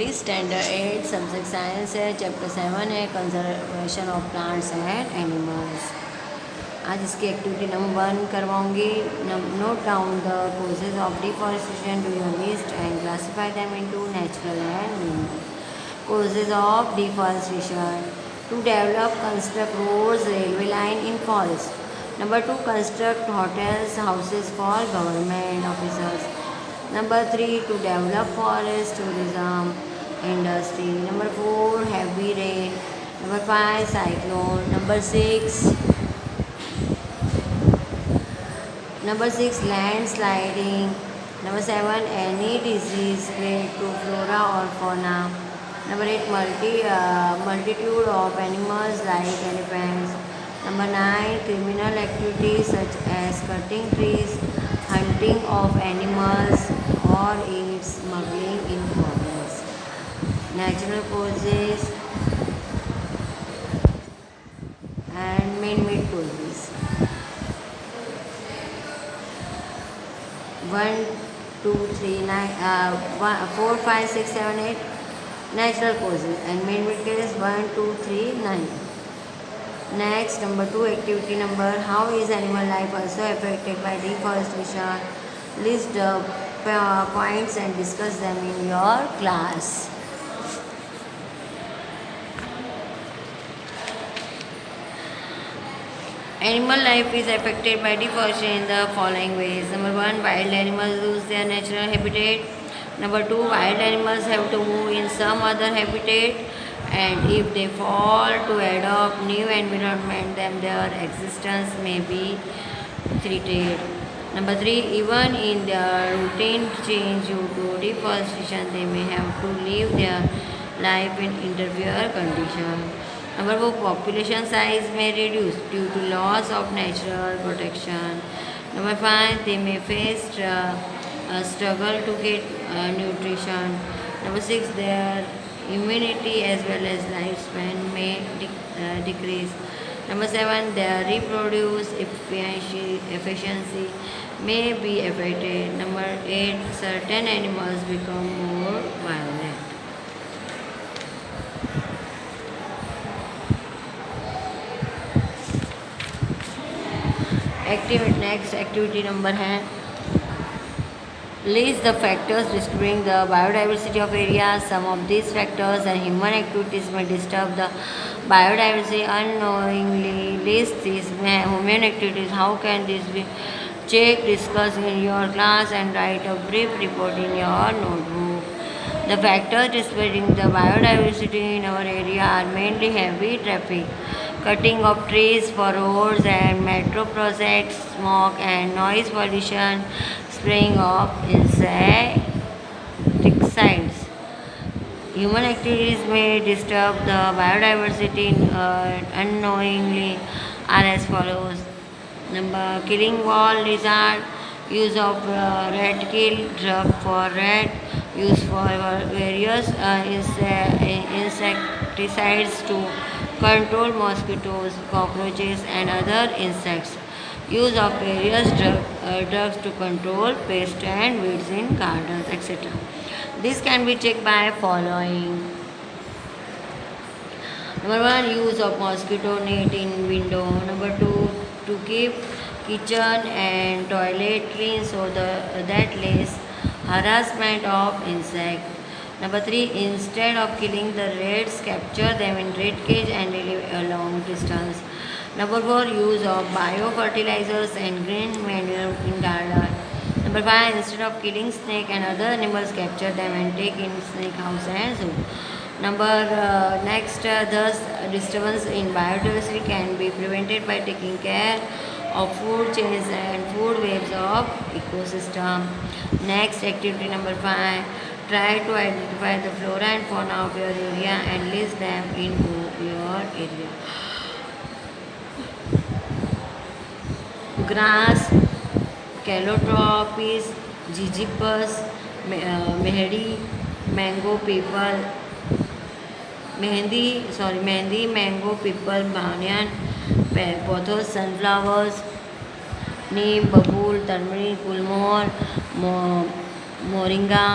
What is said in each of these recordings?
English standard 8 subject science है, chapter 7 है conservation of plants and animals. आज इसकी एक्टिविटी नंबर 1 करवाऊंगी। Note down the causes of deforestation, do your list and classify them into natural and man causes of deforestation. To develop, construct roads, railway line in forest. Number 2, construct hotels, houses for government officers. Number 3, to develop forest tourism industry. Number 4, heavy rain. Number 5, cyclone. Number 6, landsliding. Number 7, any disease related to flora or fauna. Number 8, multitude of animals like elephants. Number 9, criminal activities such as cutting trees, hunting of animals, or smuggling in forests. Natural causes and man-made causes. 1, 2, 3, 4, 5, 6, 7, 8. Natural causes and man-made causes 1, 2, 3, 9. Next, number 2 activity number, how is animal life also affected by deforestation? List the points and discuss them in your class. Animal life is affected by deforestation in the following ways. Number 1, wild animals lose their natural habitat. Number 2, wild animals have to move in some other habitat, and if they fall to adopt new environment, then their existence may be threatened. Number 3, even in their routine change due to deforestation, they may have to live their life in inferior conditions. Number 4, population size may reduce due to loss of natural protection. Number 5, they may face struggle to get nutrition. Number 6, their immunity as well as lifespan may decrease. Number 7, their reproduce efficiency may be affected. Number 8, certain animals become more violent. Next activity number है, list the factors disturbing the biodiversity of areas. Some of these factors and human activities may disturb the biodiversity unknowingly. List these human activities. How can this be checked? Discuss in your class and write a brief report in your notebook. The factors disturbing the biodiversity in our area are mainly heavy traffic, cutting of trees for roads and metro projects, smoke and noise pollution, spraying of insecticides. Human activities may disturb the biodiversity unknowingly are as follows. Number, killing wall lizard, use of rat kill, drug for rat, use for various insecticides to control mosquitoes, cockroaches and other insects. Use of various drugs to control pests and weeds in gardens, etc. This can be checked by following. Number 1, use of mosquito net in window. Number 2, to keep kitchen and toilet clean so that less harassment of insect. Number 3, instead of killing the rats, capture them in rat cage and live a long distance. Number 4, use of biofertilizers and green manure in garden. Number 5, instead of killing snake and other animals, capture them and take in snake house and zoo. Thus disturbance in biodiversity can be prevented by taking care of food chains and food webs of ecosystem. Next, activity number 5. Try to identify the flora and fauna of your area and list them in your area. Grass, calotropis, jijipus, mehdi, mango, people, mehendi, mango, people, banyan, pothos, sunflowers, neem, babul, turmeric, gulmohar, moringa,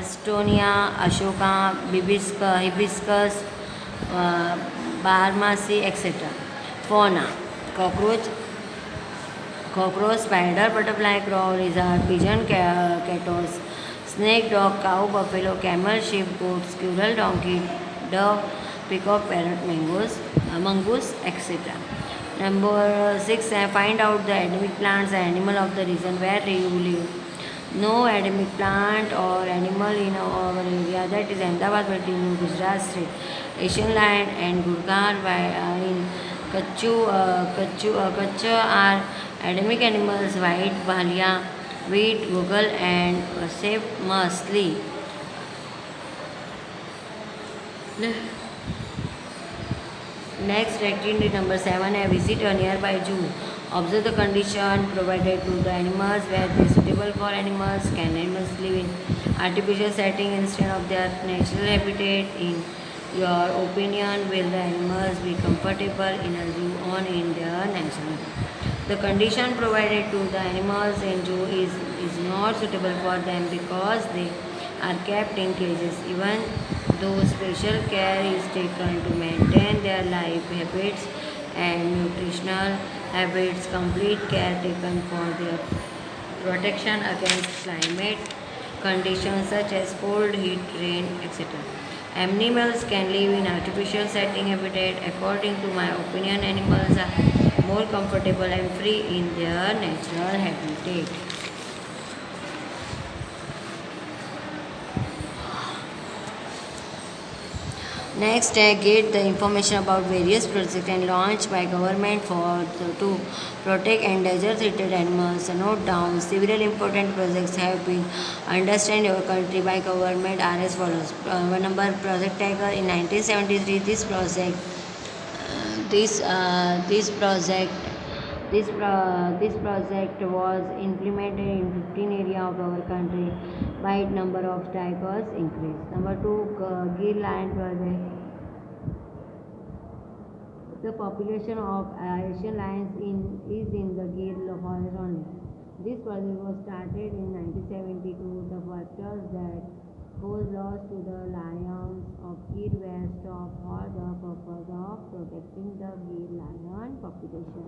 Estonia, Ashoka, hibiscus, uh, Barmasi, etc. Fauna: cockroach, spider, butterfly, crow, lizard, pigeon, catos, snake, dog, cow, buffalo, camel, sheep, goat, squirrel, donkey, dove, peacock, parrot, mongoose, etc. Number 6, find out the endemic plants and animal of the region where you live. No endemic plant or animal in our area, that is Ahmedabad, but in Gujarat state. Asian lion and Gurkha in Kutch are endemic animals. White bhalia, wheat, google, and save musli. Next, activity number 7, a visit a nearby zoo. Observe the condition provided to the animals where they are suitable for animals. Can animals live in artificial setting instead of their natural habitat? In your opinion, will the animals be comfortable in a zoo or in their natural habitat? The condition provided to the animals in zoo is not suitable for them because they are kept in cages. Even though special care is taken to maintain their life habits and nutritional habits, complete care taken for their protection against climate conditions such as cold, heat, rain, etc. Animals can live in artificial setting habitat. According to my opinion, animals are more comfortable and free in their natural habitat. Next, get the information about various projects and launched by government to protect endangered treated animals. Note down several important projects have been undertaken in your country by government are as follows. Number Project Tiger in 1973. This project was implemented in 15 areas of our country. By number of tigers increased. Number 2, Gir Lion Project. The population of Asian lions is in the Gir forest only. This project was started in 1972. The purpose that was lost to the lions of Gir were stopped for the purpose of protecting the Gir lion population.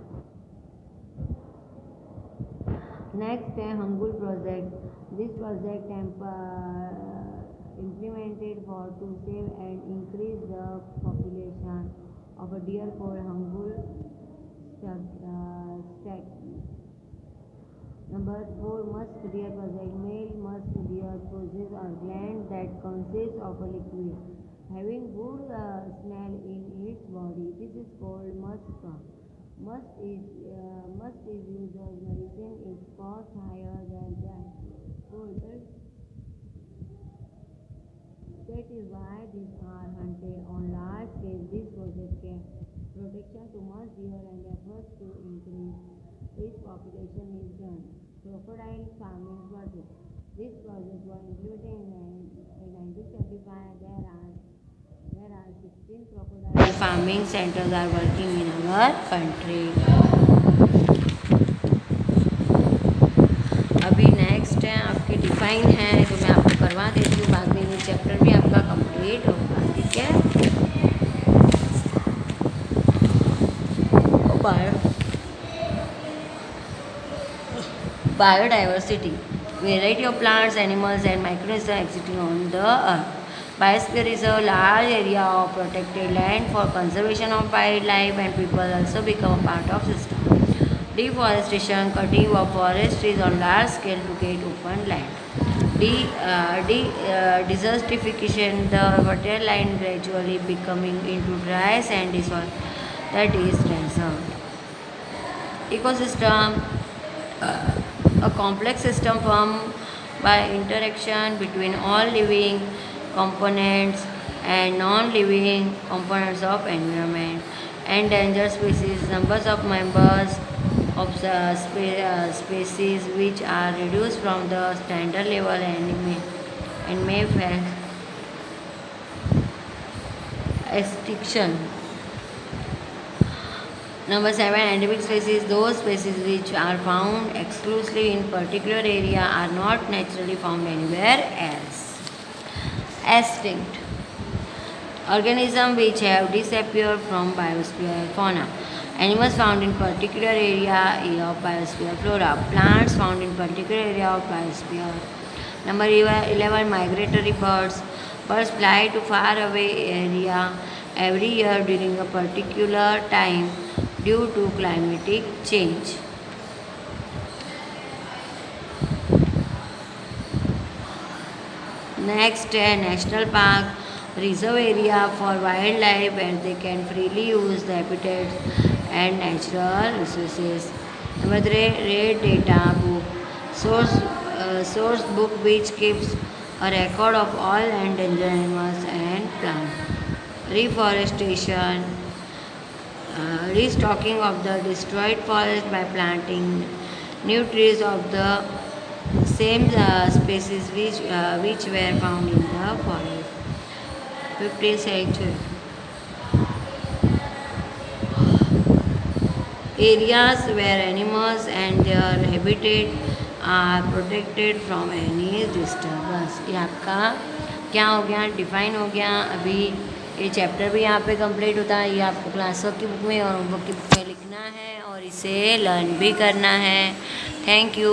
Next, Hangul project. This project implemented for to save and increase the population of a deer called Hangul stack. Number 4, musk deer project. Male musk deer possesses a gland that consists of a liquid having good smell in its body. This is called musk. Musk is used as medicine. Its cost higher than gold. That is why these are hunted on large scale. This project can protection to musk deer and efforts to increase its population is done. Crocodile farming project. This project was implemented in 1975. There are 16 crocodile farming centers are working in our country. अभी next है आपके define है जो मैं आपको करवा देती हूँ, बाद में ये चैप्टर भी आपका कंप्लीट होगा. ठीक है. Biodiversity. Variety of plants, animals and microorganisms existing on the earth. Biosphere is a large area of protected land for conservation of wildlife, and people also become a part of system. Deforestation, cutting of forest trees on large scale to get open land. Desertification, the fertile land gradually becoming into dry sandy soil that is desert. Ecosystem, a complex system formed by interaction between all living components and non-living components of environment. Endangered species, numbers of members of species which are reduced from the standard level and may face extinction. Number 7, endemic species. Those species which are found exclusively in particular area are not naturally found anywhere else. extinct. Organisms which have disappeared from biosphere fauna. Animals found in particular area of biosphere flora. Plants found in particular area of biosphere. Number 11, migratory birds. Birds fly to far away area every year during a particular time due to climatic change. Next, national park, reserve area for wildlife where they can freely use the habitats and natural resources. Number 3, red data book, source book which keeps a record of all endangered animals and plants. Reforestation, restocking of the destroyed forest by planting new trees of the same species which were found in the forest. 15th century. Areas where animals and their habitat are protected from any disturbance. ये आपका क्या हो गया, define हो गया. अभी ये chapter भी यहाँ पे कंप्लीट होता है. ये आपको क्लास वर्क की बुक में और होमवर्क की बुक में लिखना है और इसे लर्न भी करना है. Thank you.